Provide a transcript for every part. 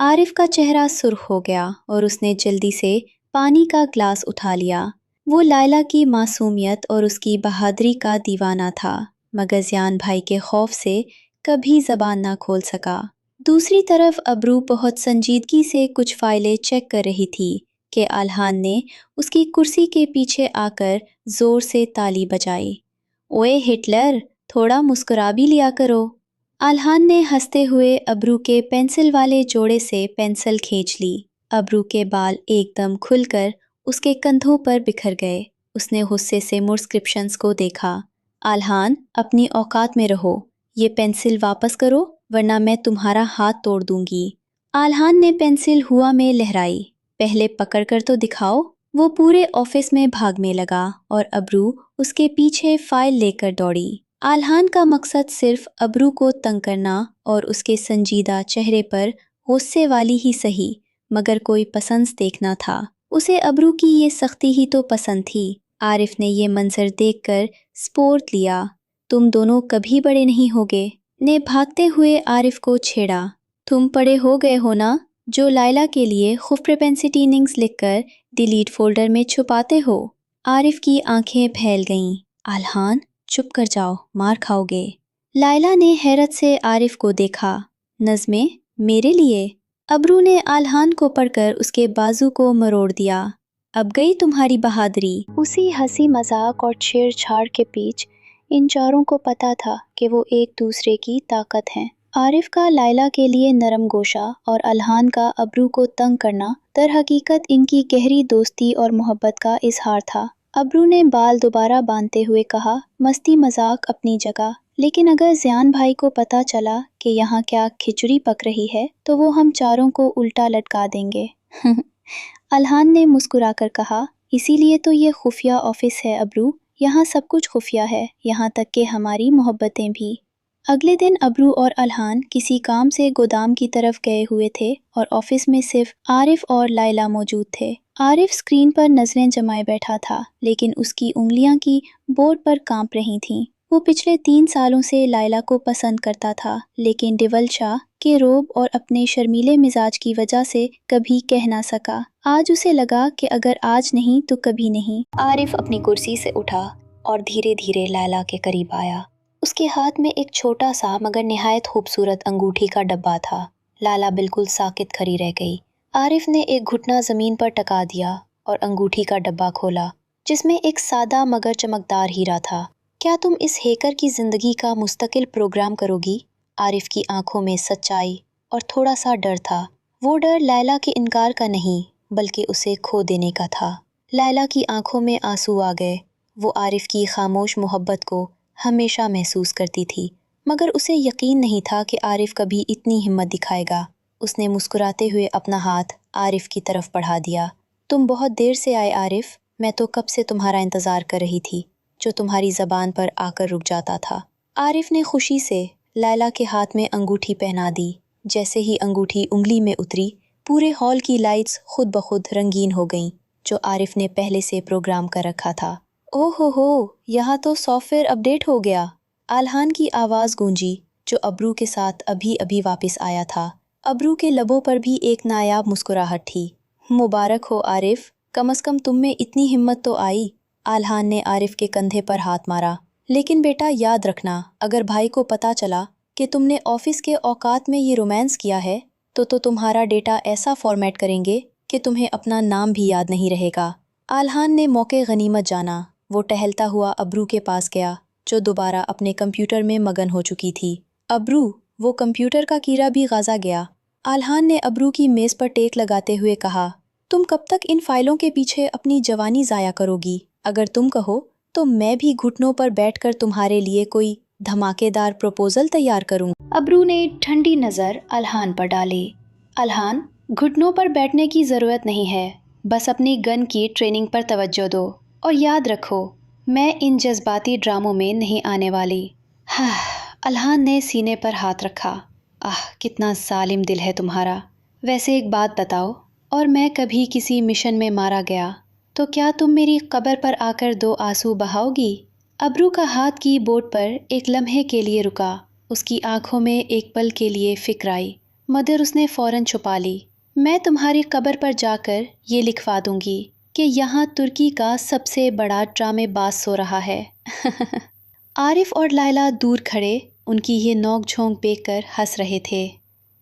عارف کا چہرہ سرخ ہو گیا اور اس نے جلدی سے پانی کا گلاس اٹھا لیا۔ وہ لائلہ کی معصومیت اور اس کی بہادری کا دیوانہ تھا، مگر زیان بھائی کے خوف سے کبھی زبان نہ کھول سکا۔ دوسری طرف ابرو بہت سنجیدگی سے کچھ فائلیں چیک کر رہی تھی کہ الحان نے اس کی کرسی کے پیچھے آ کر زور سے تالی بجائی۔ اوئے ہٹلر، تھوڑا مسکرا بھی لیا کرو۔ الحان نے ہنستے ہوئے ابرو کے پینسل والے جوڑے سے پینسل کھینچ لی۔ ابرو کے بال ایک دم کھل کر اس کے کندھوں پر بکھر گئے۔ اس نے غصے سے مرسکرپشنز کو دیکھا۔ الحان، اپنی اوقات میں رہو، یہ پینسل واپس کرو ورنہ میں تمہارا ہاتھ توڑ دوں گی۔ الحان نے پینسل ہوا میں لہرائی۔ پہلے پکڑ کر تو دکھاؤ۔ وہ پورے آفس میں بھاگنے لگا اور ابرو اس کے پیچھے فائل لے کر دوڑی۔ الحان کا مقصد صرف ابرو کو تنگ کرنا اور اس کے سنجیدہ چہرے پر غصے والی ہی سہی مگر کوئی پسند دیکھنا تھا۔ اسے ابرو کی یہ سختی ہی تو پسند تھی۔ عارف نے یہ منظر دیکھ کر سپورٹ لیا۔ تم دونوں کبھی بڑے نہیں ہوگے، نے بھاگتے ہوئے عارف کو چھیڑا۔ تم پڑے ہو گئے ہو نا، جو لائلہ کے لیے خوف پروپینسٹی ننگز لکھ کر ڈیلیٹ فولڈر میں چھپاتے ہو۔ عارف کی آنکھیں پھیل گئیں۔ الحان، چپ کر جاؤ، مار کھاؤ گے۔ لائلہ نے حیرت سے عارف کو دیکھا۔ نظمیں میرے لیے؟ ابرو نے الحان کو پڑھ کر اس کے بازو کو مروڑ دیا۔ اب گئی تمہاری بہادری۔ اسی ہنسی مذاق اور چھیڑ چھاڑ کے بیچ ان چاروں کو پتا تھا کہ وہ ایک دوسرے کی طاقت ہیں۔ عارف کا لائلہ کے لیے نرم گوشہ اور الحان کا ابرو کو تنگ کرنا در حقیقت ان کی گہری دوستی اور محبت کا اظہار تھا۔ ابرو نے بال دوبارہ باندھتے ہوئے کہا، مستی مذاق اپنی جگہ، لیکن اگر زیان بھائی کو پتا چلا کہ یہاں کیا کھچڑی پک رہی ہے تو وہ ہم چاروں کو الٹا لٹکا دیں گے۔ الحان نے مسکرا کر کہا، اسی لیے تو یہ خفیہ آفس ہے ابرو، یہاں سب کچھ خفیہ ہے، یہاں تک کہ ہماری محبتیں بھی۔ اگلے دن ابرو اور الحان کسی کام سے گودام کی طرف گئے ہوئے تھے اور آفس میں صرف عارف اور لائلہ موجود تھے۔ عارف اسکرین پر نظریں جمائے بیٹھا تھا، لیکن اس کی انگلیاں کی بورڈ پر کانپ رہی تھیں۔ وہ پچھلے 3 سالوں سے لائلہ کو پسند کرتا تھا، لیکن ڈیول شاہ کے روب اور اپنے شرمیلے مزاج کی وجہ سے کبھی کہہ نہ سکا۔ آج اسے لگا کہ اگر آج نہیں تو کبھی نہیں۔ عارف اپنی کرسی سے اٹھا اور دھیرے دھیرے لائلہ کے قریب آیا۔ اس کے ہاتھ میں ایک چھوٹا سا مگر نہایت خوبصورت انگوٹھی کا ڈبہ تھا۔ لائلہ بالکل ساکت کھڑی رہ گئی۔ عارف نے ایک گھٹنا زمین پر ٹکا دیا اور انگوٹھی کا ڈبہ کھولا، جس میں ایک سادہ مگر چمکدار ہیرا تھا۔ کیا تم اس ہیکر کی زندگی کا مستقل پروگرام کرو گی؟ عارف کی آنکھوں میں سچائی اور تھوڑا سا ڈر تھا۔ وہ ڈر لائلہ کے انکار کا نہیں بلکہ اسے کھو دینے کا تھا۔ لائلہ کی آنکھوں میں آنسو آ گئے۔ وہ عارف کی خاموش محبت کو ہمیشہ محسوس کرتی تھی، مگر اسے یقین نہیں تھا کہ عارف کبھی اتنی ہمت دکھائے گا۔ اس نے مسکراتے ہوئے اپنا ہاتھ عارف کی طرف بڑھا دیا۔ تم بہت دیر سے آئے عارف، میں تو کب سے تمہارا انتظار کر رہی تھی، جو تمہاری زبان پر آ کر رک جاتا تھا۔ عارف نے خوشی سے لائلہ کے ہاتھ میں انگوٹھی پہنا دی۔ جیسے ہی انگوٹھی انگلی میں اتری، پورے ہال کی لائٹس خود بخود رنگین ہو گئیں، جو عارف نے پہلے سے پروگرام کر رکھا تھا۔ اوہ ہو، یہاں تو سافٹ ویئر اپڈیٹ ہو گیا۔ الحان کی آواز گونجی، جو ابرو کے ساتھ ابھی ابھی واپس آیا تھا۔ ابرو کے لبوں پر بھی ایک نایاب مسکراہٹ تھی۔ مبارک ہو عارف، کم از کم تم میں اتنی ہمت تو آئی۔ الحان نے عارف کے کندھے پر ہاتھ مارا۔ لیکن بیٹا یاد رکھنا، اگر بھائی کو پتا چلا کہ تم نے آفس کے اوقات میں یہ رومانس کیا ہے تو تمہارا ڈیٹا ایسا فارمیٹ کریں گے کہ تمہیں اپنا نام بھی یاد نہیں رہے گا۔ الحان نے موقع غنیمت جانا۔ وہ ٹہلتا ہوا ابرو کے پاس گیا، جو دوبارہ اپنے کمپیوٹر میں مگن ہو چکی تھی۔ ابرو، وہ کمپیوٹر کا کیڑا بھی غازہ گیا۔ الحان نے ابرو کی میز پر ٹیک لگاتے ہوئے کہا، تم کب تک ان فائلوں کے پیچھے اپنی جوانی ضائع کرو گی؟ اگر تم کہو تو میں بھی گھٹنوں پر بیٹھ کر تمہارے لیے کوئی دھماکے دار پروپوزل تیار کروں۔ ابرو نے ٹھنڈی نظر الحان پر ڈالی۔ الحان، گھٹنوں پر بیٹھنے کی ضرورت نہیں ہے، بس اپنی گن کی ٹریننگ پر توجہ دو اور یاد رکھو میں ان جذباتی ڈراموں میں نہیں آنے والی۔ الحان نے سینے پر ہاتھ رکھا۔ کتنا ظالم دل ہے تمہارا۔ ویسے ایک بات بتاؤ، اور میں کبھی کسی مشن میں مارا گیا تو کیا تم میری قبر پر آ کر 2 آنسو بہاؤ گی؟ ابرو کا ہاتھ کی بورڈ پر ایک لمحے کے لیے رکا۔ اس کی آنکھوں میں ایک پل کے لیے فکر آئی، مگر اس نے فوراً چھپا لی۔ میں تمہاری قبر پر جا کر یہ لکھوا دوں گی کہ یہاں ترکی کا سب سے بڑا ڈرامے باز سو رہا ہے۔ عارف اور لائلہ دور کھڑے ان کی یہ نوک جھونک دیکھ کر ہنس رہے تھے۔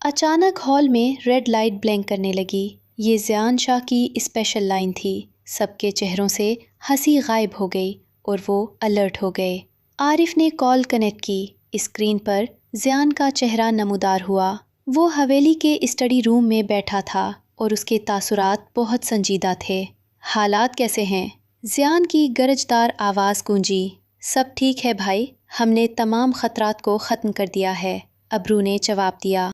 اچانک ہال میں ریڈ لائٹ بلینک کرنے لگی۔ یہ زیان شاہ کی اسپیشل لائن تھی۔ سب کے چہروں سے ہنسی غائب ہو گئی اور وہ الرٹ ہو گئے۔ عارف نے کال کنیکٹ کی۔ اسکرین پر زیان کا چہرہ نمودار ہوا۔ وہ حویلی کے اسٹڈی روم میں بیٹھا تھا اور اس کے تاثرات بہت سنجیدہ تھے۔ حالات کیسے ہیں؟ زیان کی گرجدار آواز گونجی۔ سب ٹھیک ہے بھائی، ہم نے تمام خطرات کو ختم کر دیا ہے، ابرو نے جواب دیا۔